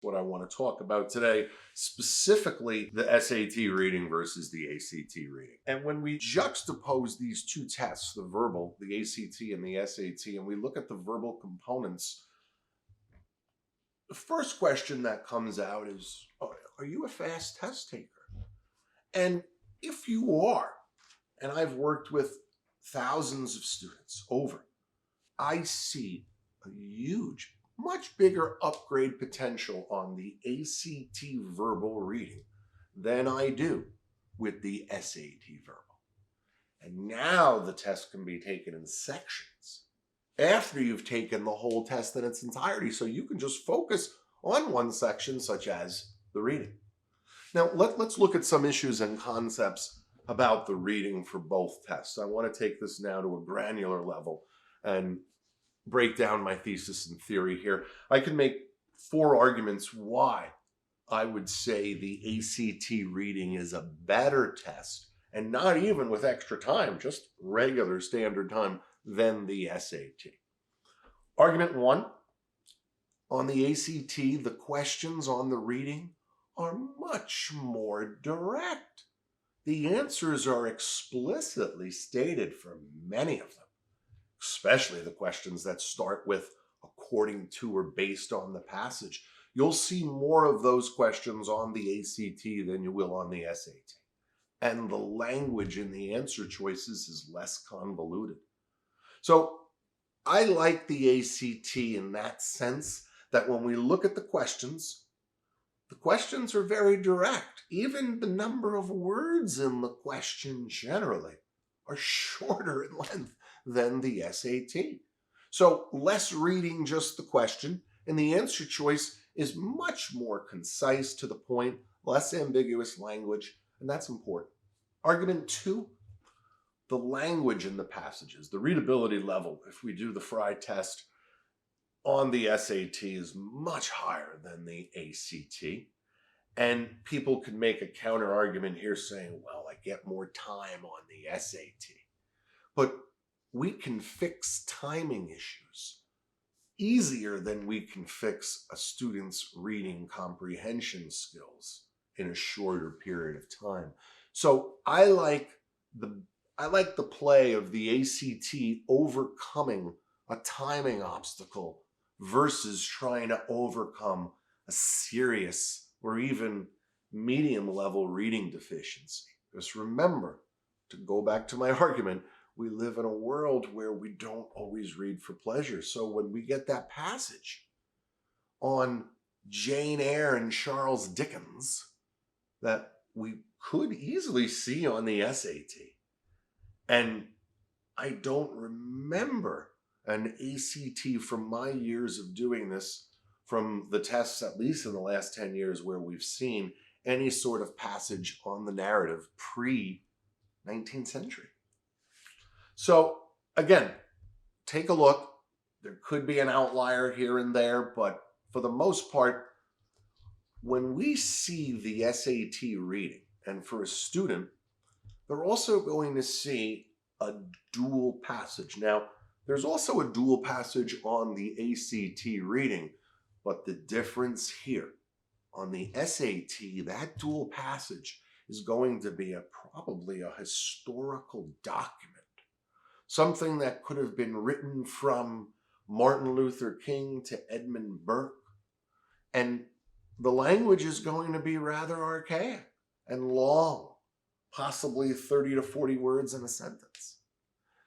what I want to talk about today, specifically the SAT reading versus the ACT reading. And when we juxtapose these two tests, the verbal, the ACT and the SAT, and we look at the verbal components, the first question that comes out is, are you a fast test taker? And if you are, and I've worked with thousands of students over, I see a huge, much bigger upgrade potential on the ACT verbal reading than I do with the SAT verbal. And now the test can be taken in sections after you've taken the whole test in its entirety, so you can just focus on one section, such as the reading. Now, let's look at some issues and concepts about the reading for both tests. I want to take this now to a granular level and break down my thesis and theory here. I can make 4 arguments why I would say the ACT reading is a better test, and not even with extra time, just regular standard time, than the SAT. Argument 1, on the ACT, the questions on the reading are much more direct. The answers are explicitly stated for many of them, especially the questions that start with according to or based on the passage. You'll see more of those questions on the ACT than you will on the SAT. And the language in the answer choices is less convoluted. So I like the ACT in that sense that when we look at the questions are very direct. Even the number of words in the question generally are shorter in length than the SAT. So less reading just the question, and the answer choice is much more concise, to the point, less ambiguous language, and that's important. Argument 2, the language in the passages, the readability level, if we do the Frye test on the SAT, is much higher than the ACT. And people can make a counter argument here saying, well, I get more time on the SAT. But we can fix timing issues easier than we can fix a student's reading comprehension skills in a shorter period of time. So I like the play of the ACT overcoming a timing obstacle versus trying to overcome a serious or even medium level reading deficiency. Just remember, to go back to my argument, we live in a world where we don't always read for pleasure. So when we get that passage on Jane Eyre and Charles Dickens that we could easily see on the SAT, and I don't remember an ACT from my years of doing this, from the tests at least in the last 10 years, where we've seen any sort of passage on the narrative pre-19th century. So again, take a look. There could be an outlier here and there, but for the most part, when we see the SAT reading, and for a student, they're also going to see a dual passage. Now, there's also a dual passage on the ACT reading, but the difference here, on the SAT, that dual passage is going to be probably a historical document, something that could have been written from Martin Luther King to Edmund Burke. And the language is going to be rather archaic and long, possibly 30 to 40 words in a sentence.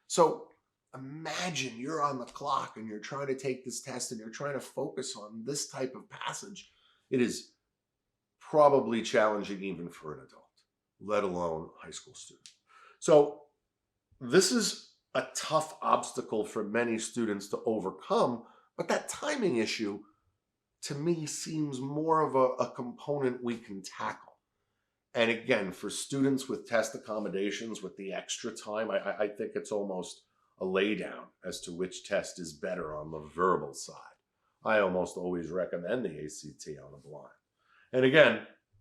So imagine you're on the clock and you're trying to take this test and you're trying to focus on this type of passage. It is probably challenging even for an adult, let alone a high school student. So this is a tough obstacle for many students to overcome, but that timing issue, to me, seems more of a component we can tackle. And again, for students with test accommodations, with the extra time, I think it's almost a laydown as to which test is better on the verbal side. I almost always recommend the ACT on a blind. And again,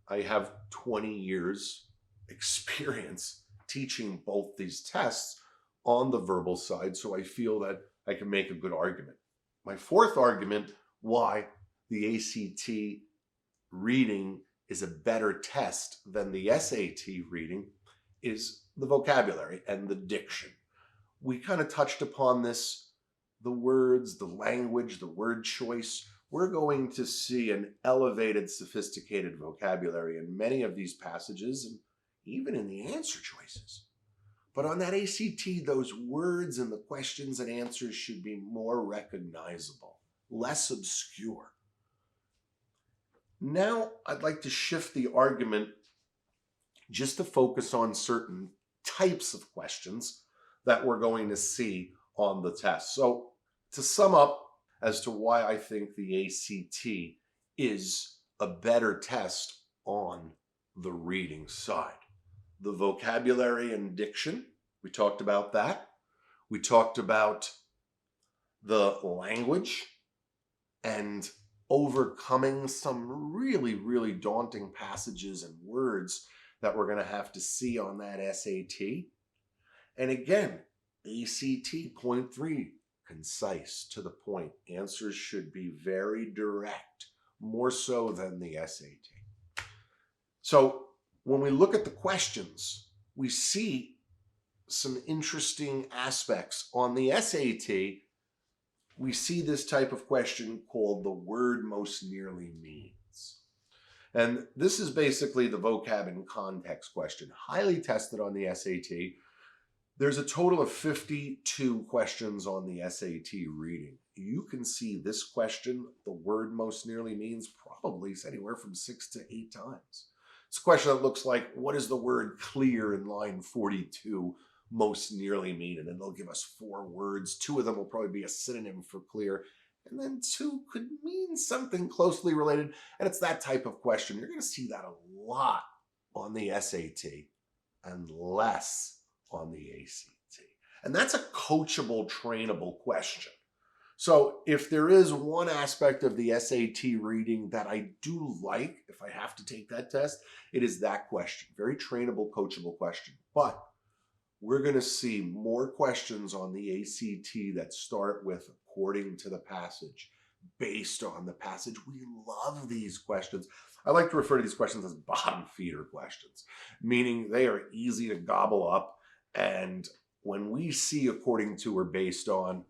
I have 20 years experience teaching both these tests on the verbal side, so I feel that I can make a good argument. My fourth argument why the ACT reading is a better test than the SAT reading is the vocabulary and the diction. We kind of touched upon this, the words, the language, the word choice. We're going to see an elevated, sophisticated vocabulary in many of these passages and even in the answer choices. But on that ACT, those words and the questions and answers should be more recognizable, less obscure. Now, I'd like to shift the argument just to focus on certain types of questions that we're going to see on the test. So, to sum up as to why I think the ACT is a better test on the reading side. The vocabulary and diction, we talked about that. We talked about the language and overcoming some really, really daunting passages and words that we're going to have to see on that SAT. And again, ACT point 3, concise, to the point. Answers should be very direct, more so than the SAT. So when we look at the questions, we see some interesting aspects. On the SAT, we see this type of question called the word most nearly means. And this is basically the vocab and context question, highly tested on the SAT. There's a total of 52 questions on the SAT reading. You can see this question, the word most nearly means, probably anywhere from 6 to 8 times. It's a question that looks like, what does the word clear in line 42 most nearly mean? And then they'll give us 4 words. 2 of them will probably be a synonym for clear. And then 2 could mean something closely related. And it's that type of question. You're going to see that a lot on the SAT and less on the ACT. And that's a coachable, trainable question. So if there is one aspect of the SAT reading that I do like, if I have to take that test, it is that question. Very trainable, coachable question. But we're going to see more questions on the ACT that start with according to the passage, based on the passage. We love these questions. I like to refer to these questions as bottom feeder questions, meaning they are easy to gobble up. And when we see according to or based on,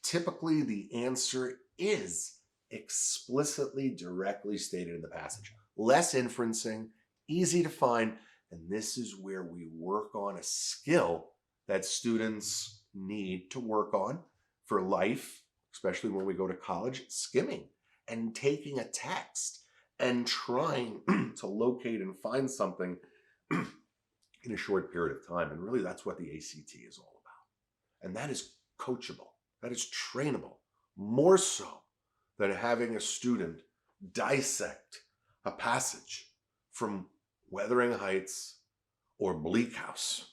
typically the answer is explicitly, directly stated in the passage. Less inferencing, easy to find, and this is where we work on a skill that students need to work on for life, especially when we go to college, skimming and taking a text and trying to locate and find something in a short period of time. And really that's what the ACT is all about. And that is coachable. That is trainable, more so than having a student dissect a passage from Wuthering Heights or Bleak House.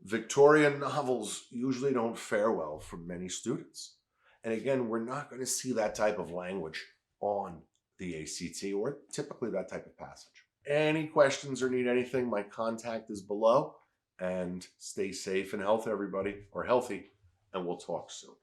Victorian novels usually don't fare well for many students. And again, we're not going to see that type of language on the ACT or typically that type of passage. Any questions or need anything, my contact is below. And stay safe and healthy, everybody, or healthy, and we'll talk soon.